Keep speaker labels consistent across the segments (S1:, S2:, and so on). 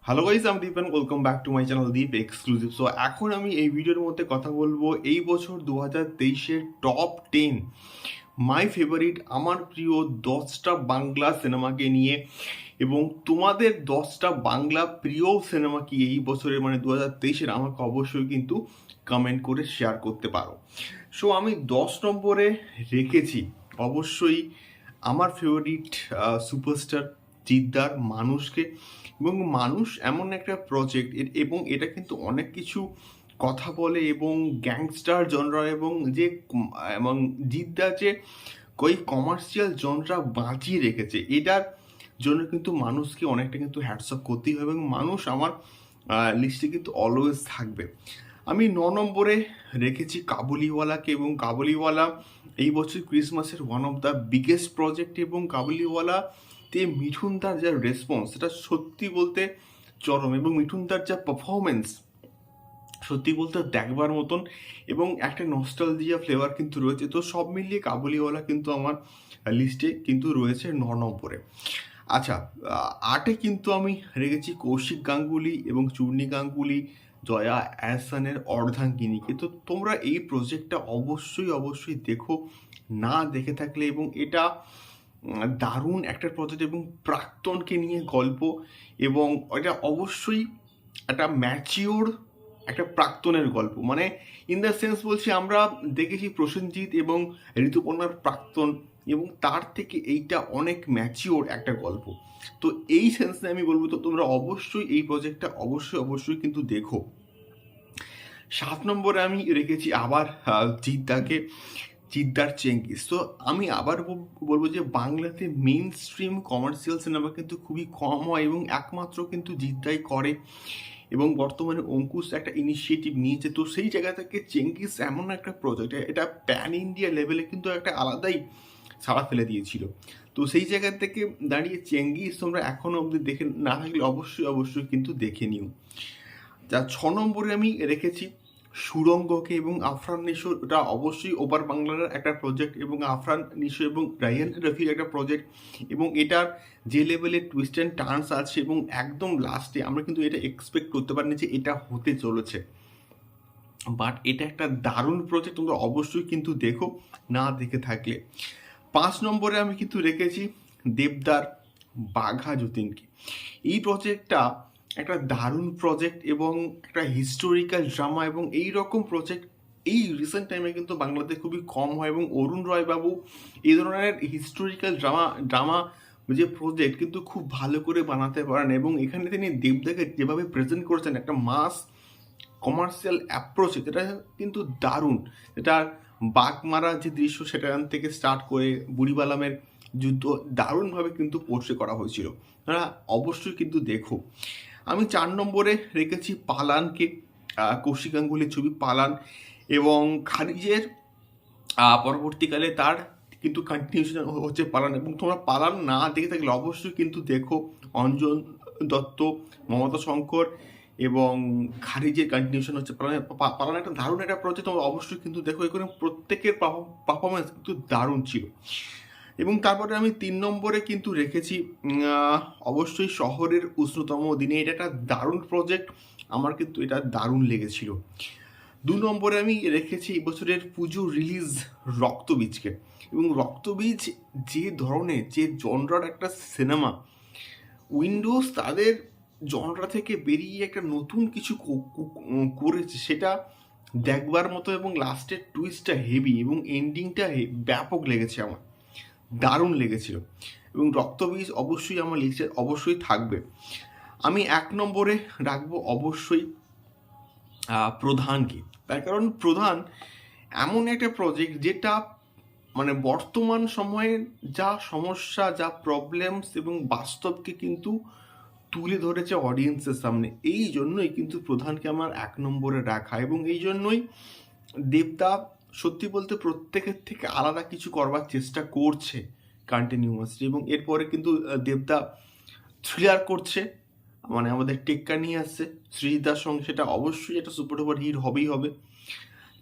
S1: Hello guys, আমি Deep and welcome back to my channel Deep exclusive. So এখন আমি এই ভিডিওর মধ্যে কথা বলবো এই বছর 2023-এর টপ 10 মাই ফেভারিট, আমার প্রিয় 10টা বাংলা সিনেমাকে নিয়ে, এবং তোমাদের 10টা বাংলা প্রিয় সিনেমা কি এই বছরের মানে 2023-এর আমাকে অবশ্যই কিন্তু কমেন্ট করে শেয়ার করতে পারো। সো আমি 10 নম্বরে রেখেছি অবশ্যই আমার ফেভারিট সুপারস্টার জিদ্দার মানুষকে। এবং মানুষ এমন একটা প্রজেক্ট এবং এটা কিন্তু অনেক কিছু কথা বলে এবং গ্যাংস্টার জনরা এবং জিদ্দার যে কমার্শিয়াল জনরা বাঁচিয়ে রেখেছে, এটার জন্য কিন্তু মানুষকে অনেকটা কিন্তু হ্যাটস অফ করতেই হবে এবং মানুষ আমার লিস্টে কিন্তু অলওয়েজ থাকবে। আমি 9 নম্বরে রেখেছি কাবুলিওয়ালাকে, এবং কাবুলিওয়ালা এই বছর ক্রিসমাসের one of the biggest project, এবং কাবুলিওয়ালাতে মিঠুনদার যা রেসপন্স সেটা সত্যি বলতে চরম, এবং মিঠুনদার যা পারফরমেন্স সত্যি বলতে দেখবার মতন, এবং একটা নস্টালজিয়া ফ্লেভার কিন্তু রয়েছে। তো সব মিলিয়ে কাবুলিওয়ালা কিন্তু আমার লিস্টে কিন্তু রয়েছে 9 নম্বরে। আচ্ছা, 8-এ কিন্তু আমি রেখেছি কৌশিক গাঙ্গুলি এবং চূর্ণী গাঙ্গুলি, জয়া অ্যাহসানের অর্ধাঙ্গিনীকে। তো তোমরা এই প্রজেক্টটা অবশ্যই অবশ্যই দেখো, না দেখে থাকলে, এবং এটা দারুণ একটা প্রজেক্ট এবং প্রাক্তনকে নিয়ে গল্প, এবং এটা অবশ্যই একটা ম্যাচিওর একটা প্রাক্তনের গল্প, মানে ইন দ্য সেন্স বলছি, আমরা দেখেছি প্রসেনজিৎ এবং ঋতুপর্ণার প্রাক্তন, এবং তার থেকে এইটা অনেক ম্যাচিওর একটা গল্প। তো এই সেন্সে আমি বলবো, তো তোমরা অবশ্যই এই প্রজেক্টটা অবশ্যই অবশ্যই কিন্তু দেখো। 7 নম্বরে আমি রেখেছি আবার জিদ্দাকে, জিদ্দার চেঙ্গিস। তো আমি আবার বলবো যে বাংলাতে মেইন স্ট্রিম কমার্শিয়াল সিনেমা কিন্তু খুবই কম হয় এবং একমাত্র কিন্তু জিদ্দাই করে, এবং বর্তমানে অঙ্কুশ একটা ইনিশিয়েটিভ নিয়েছে। তো সেই জায়গা থেকে চেঙ্গিস এমন একটা প্রজেক্ট, এটা প্যান ইন্ডিয়া লেভেলে কিন্তু একটা আলাদাই সাড়া ফেলে দিয়েছিল। তো সেই জায়গা থেকে দাঁড়িয়ে চেঙ্গিস তোমরা এখনো অবধি দেখে না থাকলে অবশ্যই অবশ্যই কিন্তু দেখে নিও। যা 6 নম্বরে আমি রেখেছি সুড়ঙ্গকে, এবং আফরান নিশো, এটা অবশ্যই ওপার বাংলার একটা প্রজেক্ট, এবং আফরান নিশো এবং রায়ান রফির একটা প্রজেক্ট, এবং এটার যে লেভেলের টুইস্ট অ্যান্ড টার্নস আছে, এবং একদম লাস্টে আমরা কিন্তু এটা এক্সপেক্ট করতে পারিনি যে এটা হতে চলেছে, বাট এটা একটা দারুণ প্রজেক্ট, তোমরা অবশ্যই কিন্তু দেখো, না দেখে থাকলে। 5 নম্বরে আমি কিন্তু রেখেছি দেবদার বাঘা যতীনকে। এই প্রজেক্টটা একটা দারুণ প্রজেক্ট এবং একটা হিস্টোরিক্যাল ড্রামা, এবং এই রকম প্রজেক্ট এই রিসেন্ট টাইমে কিন্তু বাংলাতে খুবই কম হয়, এবং অরুণ রয় বাবু এই ধরনের হিস্টোরিক্যাল ড্রামা যে প্রজেক্ট কিন্তু খুব ভালো করে বানাতে পারেন, এবং এখানে তিনি দেবদাকে যেভাবে প্রেজেন্ট করেছেন একটা মাস কমার্শিয়াল অ্যাপ্রোচ, এটা কিন্তু দারুণ। এটার বাঘ মারা যে দৃশ্য সেখান থেকে স্টার্ট করে বুড়িবালামের যুদ্ধ দারুণভাবে কিন্তু পোর্ট্রে করা হয়েছিল, তারা অবশ্যই কিন্তু দেখো। আমি 4 নম্বরে রেখেছি পালানকে, কৌশিক গাঙ্গুলির ছবি পালান, এবং খারিজের পরবর্তীকালে তার কিন্তু কন্টিনিউশন হচ্ছে পালান, এবং তোমরা পালান না দেখে থাকলে অবশ্যই কিন্তু দেখো। অঞ্জন দত্ত, মমতা শঙ্কর এবং খারিজের কন্টিনিউশন হচ্ছে পালান। পালান একটা দারুণ একটা প্রজেক্ট, তোমরা অবশ্যই কিন্তু দেখো, এখানে প্রত্যেকের পারফরমেন্স কিন্তু দারুণ ছিল। এবং তারপরে আমি 3 নম্বরে কিন্তু রেখেছি অবশ্যই শহরের উষ্ণতম দিনে, এটা একটা দারুণ প্রজেক্ট, আমার কিন্তু এটা দারুণ লেগেছিল। 2 নম্বরে আমি রেখেছি এই বছরের পুজো রিলিজ রক্তবীজকে, এবং রক্তবীজ যে ধরনের যে জনরার একটা সিনেমা, উইন্ডোজ তাদের জনরা থেকে বেরিয়ে একটা নতুন কিছু করেছে, সেটা দেখবার মতো, এবং লাস্টের টুইস্টটা হেভি এবং এন্ডিংটা ব্যাপক লেগেছে আমার, দারুণ লেগেছিল, এবং রক্তবীজ অবশ্যই আমার লিস্টে অবশ্যই থাকবে। আমি 1 নম্বরে রাখবো অবশ্যই প্রধানকে, তার কারণ প্রধান এমন একটা প্রজেক্ট যেটা মানে বর্তমান সময়ের যা সমস্যা, যা প্রবলেমস এবং বাস্তবকে কিন্তু তুলে ধরেছে অডিয়েন্সের সামনে, এই জন্যই কিন্তু প্রধানকে আমার 1 নম্বরে রাখা, এবং এই জন্যই দেবদা সত্যি বলতে প্রত্যেকের থেকে আলাদা কিছু করবার চেষ্টা করছে কন্টিনিউয়াসলি, এবং এরপরে কিন্তু দেবদা থ্রিলার করছে, মানে আমাদের টেক্কা নিয়ে আসছে সৃজিতার সঙ্গে, সেটা অবশ্যই একটা সুপার ডুপার হিট হবেই হবে।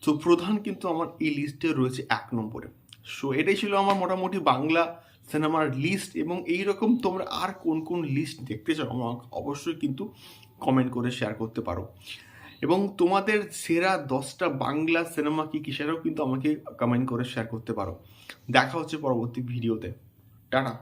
S1: তো প্রধান কিন্তু আমার এই লিস্টে রয়েছে 1 নম্বরে। সো এটাই ছিল আমার মোটামুটি বাংলা সিনেমার লিস্ট এবং এইরকম তোমরা আর কোন কোন লিস্ট দেখতে চাও আমাকে অবশ্যই কিন্তু কমেন্ট করে শেয়ার করতে পারো। এবং তোমাদের সেরা 10টা বাংলা সিনেমা কি কি সেটাও কিন্তু আমাকে কমেন্ট করে শেয়ার করতে পারো। দেখা হচ্ছে পরবর্তী ভিডিওতে। টাটা।